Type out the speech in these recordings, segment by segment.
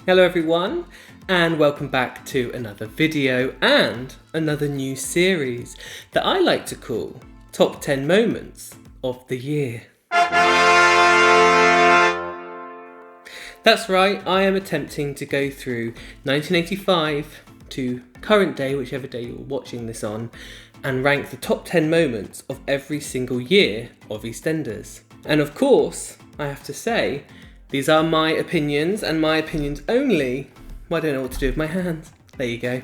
Hello everyone, and welcome back to another video and another new series that I like to call Top 10 Moments of the Year. That's right, I am attempting to go through 1985 to current day, whichever day you're watching this on, and rank the top 10 moments of every single year of EastEnders. And of course, I have to say, these are my opinions and my opinions only. Well, I don't know what to do with my hands. There you go.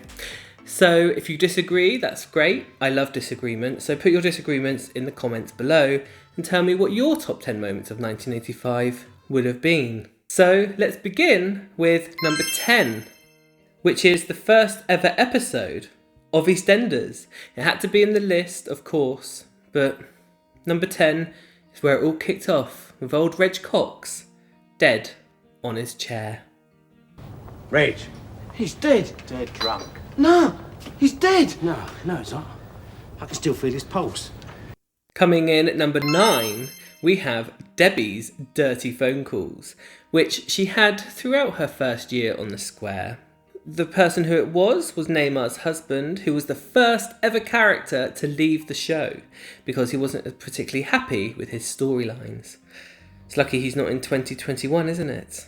So if you disagree, that's great. I love disagreement. So put your disagreements in the comments below and tell me what your top 10 moments of 1985 would have been. So let's begin with number 10, which is the first ever episode of EastEnders. It had to be in the list, of course, but number 10 is where it all kicked off with old Reg Cox dead on his chair. Reg. He's dead. Dead drunk. No, he's dead. No, he's not. I can still feel his pulse. Coming in at number 9, we have Debbie's dirty phone calls, which she had throughout her first year on the square. The person who it was Neymar's husband, who was the first ever character to leave the show because he wasn't particularly happy with his storylines. It's lucky he's not in 2021, isn't it?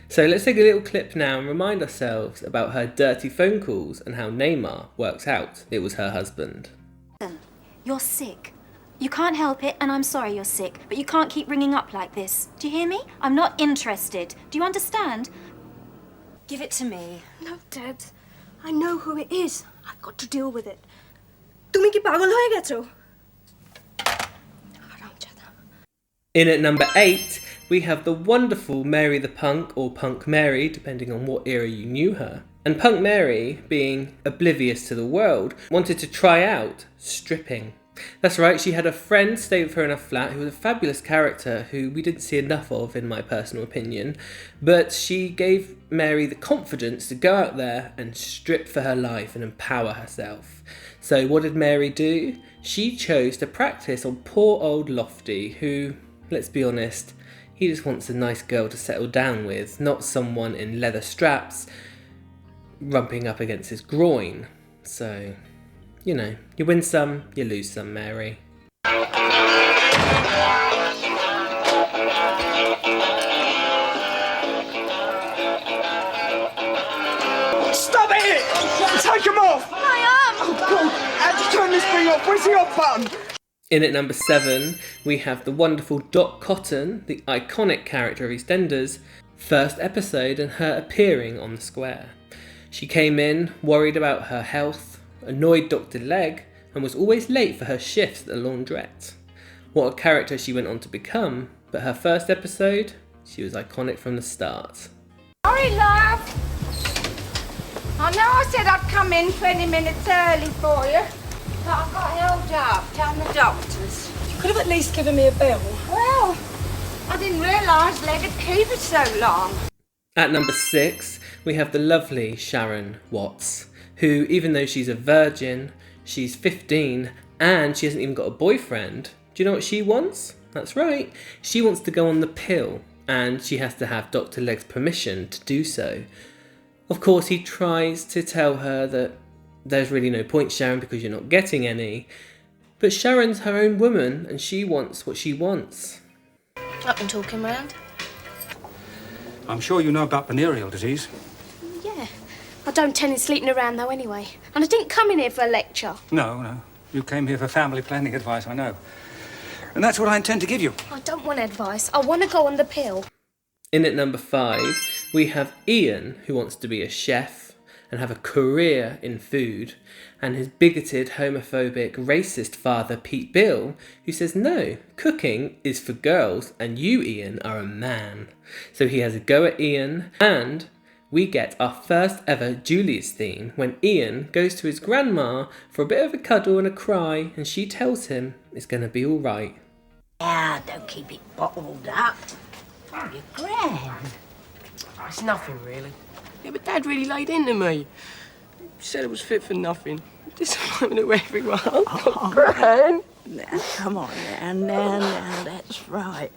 So let's take a little clip now and remind ourselves about her dirty phone calls and how Neymar works out it was her husband. You're sick. You can't help it, and I'm sorry you're sick, but you can't keep ringing up like this. Do you hear me? I'm not interested. Do you understand? Give it to me. No, Dad. I know who it is. I've got to deal with it. তুমি কি পাগল হয়ে গেছো? In at number 8, we have the wonderful Mary the Punk, or Punk Mary, depending on what era you knew her. And Punk Mary, being oblivious to the world, wanted to try out stripping. That's right, she had a friend stay with her in a flat who was a fabulous character who we didn't see enough of, in my personal opinion, but she gave Mary the confidence to go out there and strip for her life and empower herself. So what did Mary do? She chose to practice on poor old Lofty, who, let's be honest, he just wants a nice girl to settle down with, not someone in leather straps rumping up against his groin. So, you know, you win some, you lose some, Mary. Stop it! Take him off! My arm! Oh, God! How'd you turn this thing off? Where's the off button? In at number 7, we have the wonderful Dot Cotton, the iconic character of EastEnders, first episode and her appearing on the square. She came in, worried about her health, annoyed Dr. Legg, and was always late for her shifts at the laundrette. What a character she went on to become, but her first episode, she was iconic from the start. Sorry, love. I know I said I'd come in 20 minutes early for you, but I got held up down the doctors. You could have at least given me a bell. Well, I didn't realise Leg would keep it so long. At number 6, we have the lovely Sharon Watts, who, even though she's a virgin, she's 15, and she hasn't even got a boyfriend. Do you know what she wants? That's right, she wants to go on the pill, and she has to have Dr. Legg's permission to do so. Of course, he tries to tell her that there's really no point, Sharon, because you're not getting any. But Sharon's her own woman, and she wants what she wants. Up and talking round? I'm sure you know about venereal disease. Yeah. I don't tend to sleeping around though anyway. And I didn't come in here for a lecture. No. You came here for family planning advice, I know. And that's what I intend to give you. I don't want advice. I want to go on the pill. In at number 5, we have Ian, who wants to be a chef and have a career in food, and his bigoted, homophobic, racist father, Pete Bill, who says no, cooking is for girls and you, Ian, are a man. So he has a go at Ian, and we get our first ever Julius theme when Ian goes to his grandma for a bit of a cuddle and a cry, and she tells him it's going to be all right. Yeah, don't keep it bottled up. You're grand. It's nothing, really. Yeah, but Dad really laid into me. He said it was fit for nothing. Disappointment to everyone. Oh, Gran. Now, come on now, that's right.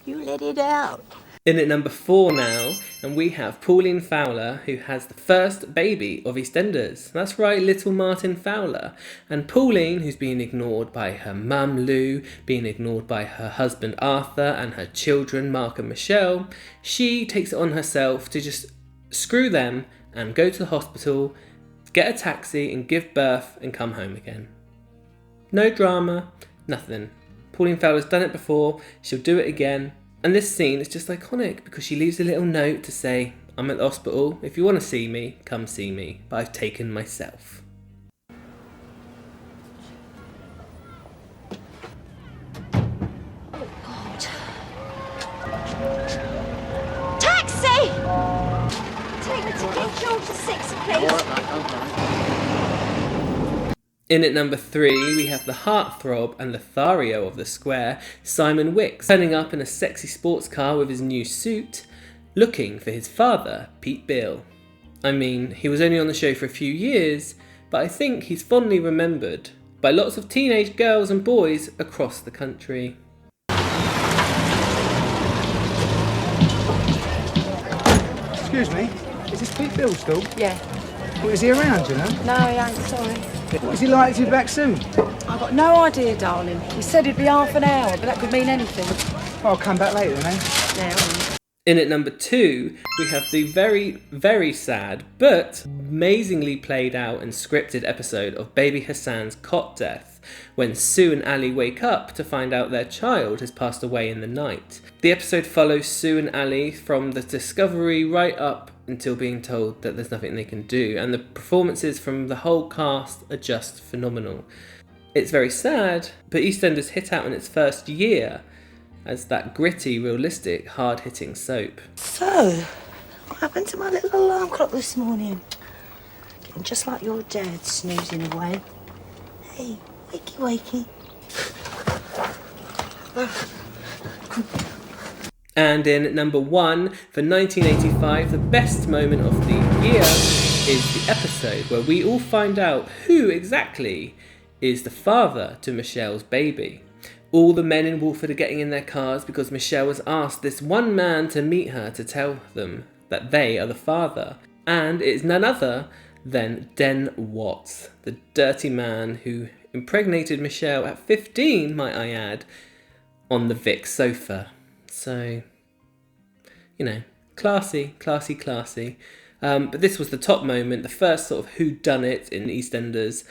You let it out. In at number 4 now, and we have Pauline Fowler, who has the first baby of EastEnders. That's right, little Martin Fowler. And Pauline, who's being ignored by her mum Lou, being ignored by her husband Arthur and her children Mark and Michelle, she takes it on herself to just screw them and go to the hospital, get a taxi and give birth and come home again. No drama, nothing. Pauline Fowler's done it before, she'll do it again. And this scene is just iconic because she leaves a little note to say, I'm at the hospital, if you want to see me, come see me, but I've taken myself. Taxi! Take me to King George VI, please. In at number 3, we have the heartthrob and Lothario of the square, Simon Wicks, turning up in a sexy sports car with his new suit, looking for his father, Pete Bill. I mean, he was only on the show for a few years, but I think he's fondly remembered by lots of teenage girls and boys across the country. Excuse me, is this Pete Bill still? Yeah. Well, is he around, you know? No, he ain't, sorry. What, is he likely to be back soon? I've got no idea, darling. He said it'd be half an hour, but that could mean anything. I'll come back later then, eh? Yeah, all right. In at number 2, we have the very, very sad, but amazingly played out and scripted episode of baby Hassan's cot death, when Sue and Ali wake up to find out their child has passed away in the night. The episode follows Sue and Ali from the discovery right up until being told that there's nothing they can do, and the performances from the whole cast are just phenomenal. It's very sad, but EastEnders hit out in its first year as that gritty, realistic, hard-hitting soap. So, what happened to my little alarm clock this morning? Getting just like your dad, snoozing away. Hey, wakey wakey. And in number 1, for 1985, the best moment of the year is the episode where we all find out who exactly is the father to Michelle's baby. All the men in Walford are getting in their cars because Michelle has asked this one man to meet her to tell them that they are the father. And it's none other than Den Watts, the dirty man who impregnated Michelle at 15, might I add, on the Wicks sofa. So, you know, classy. But this was the top moment, the first sort of whodunit in EastEnders,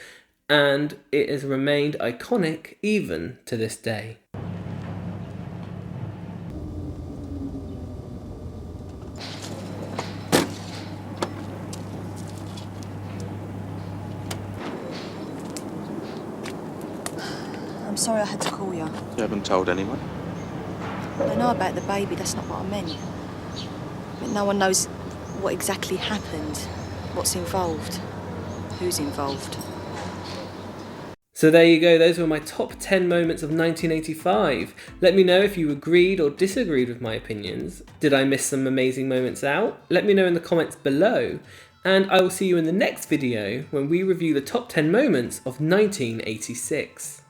and it has remained iconic even to this day. I'm sorry I had to call you. You haven't told anyone? I know about the baby, that's not what I meant. But no one knows what exactly happened, what's involved, who's involved. So there you go, those were my top 10 moments of 1985. Let me know if you agreed or disagreed with my opinions. Did I miss some amazing moments out? Let me know in the comments below. And I will see you in the next video when we review the top 10 moments of 1986.